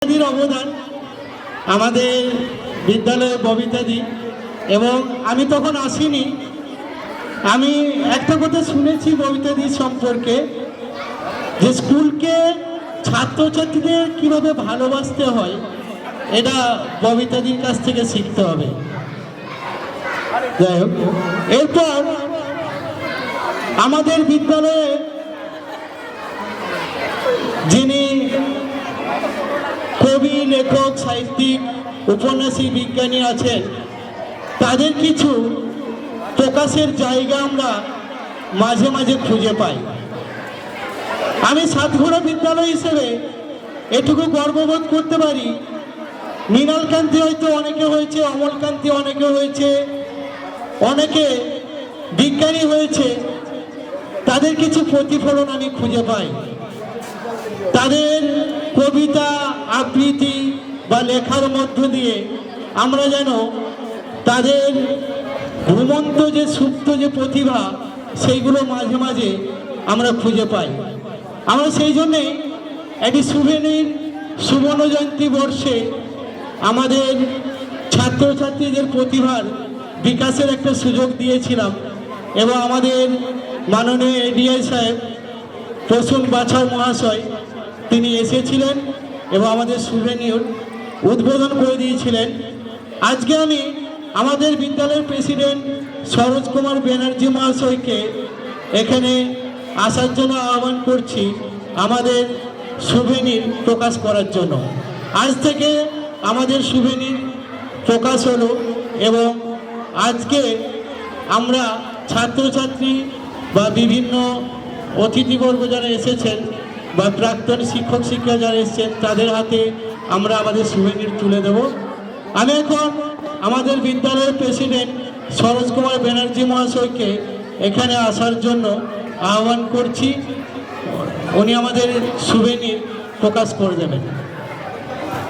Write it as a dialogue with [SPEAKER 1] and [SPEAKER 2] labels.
[SPEAKER 1] ববিতাদির অবদান আমাদের বিদ্যালয়ে ববিতাদি, এবং আমি তখন আসিনি। আমি একটা কথা শুনেছি ববিতাদির সম্পর্কে, যে স্কুলকে ছাত্রছাত্রীদের কিভাবে ভালোবাসতে হয় এটা ববিতাদির কাছ থেকে শিখতে হবে। যাই হোক, এরপর আমাদের বিদ্যালয়ে যিনি কবি, লেখক, সাহিত্যিক, উপন্যাসী, বিজ্ঞানী আছেন, তাদের কিছু প্রকাশের জায়গা আমরা মাঝে মাঝে খুঁজে পাই। আমি সাতঘোড়া বিদ্যালয় হিসেবে এটুকু গর্ববোধ করতে পারি, মৃণালকান্তি হয়তো অনেকে হয়েছে, অমলকান্তি অনেকে হয়েছে, অনেকে বিজ্ঞানী হয়েছে, তাদের কিছু প্রতিফলন আমি খুঁজে পাই। তাদের কবিতা, আবৃত্তি বা লেখার মধ্য দিয়ে আমরা যেন তাদের ঘুমন্ত যে সুপ্ত যে প্রতিভা, সেইগুলো মাঝে মাঝে আমরা খুঁজে পাই। আমরা সেই জন্যে একটি সুভেনির সুবর্ণ জয়ন্তী বর্ষে আমাদের ছাত্রছাত্রীদের প্রতিভার বিকাশের একটা সুযোগ দিয়েছিলাম, এবং আমাদের মাননীয় এডিআই সাহেব প্রসূন বাছার মহাশয় তিনি এসেছিলেন এবং আমাদের সুভেনির উদ্বোধন করে দিয়েছিলেন। আজকে আমি আমাদের বিদ্যালয়ের প্রেসিডেন্ট সরোজ কুমার ব্যানার্জি মহাশয়কে এখানে আসার জন্য আহ্বান করছি, আমাদের সুভেনির প্রকাশ করার জন্য। আজ থেকে আমাদের সুভেনির প্রকাশ হলো, এবং আজকে আমরা ছাত্রছাত্রী বা বিভিন্ন অতিথিবর্গ যারা এসেছেন বা প্রাক্তন শিক্ষক শিক্ষিকা যারা এসেছেন, তাদের হাতে আমরা আমাদের সুভেনির তুলে দেব। আমি এখন আমাদের বিদ্যালয়ের প্রেসিডেন্ট সরোজ কুমার ব্যানার্জি মহাশয়কে এখানে আসার জন্য আহ্বান করছি, উনি আমাদের সুভেনির প্রকাশ করে দেবেন।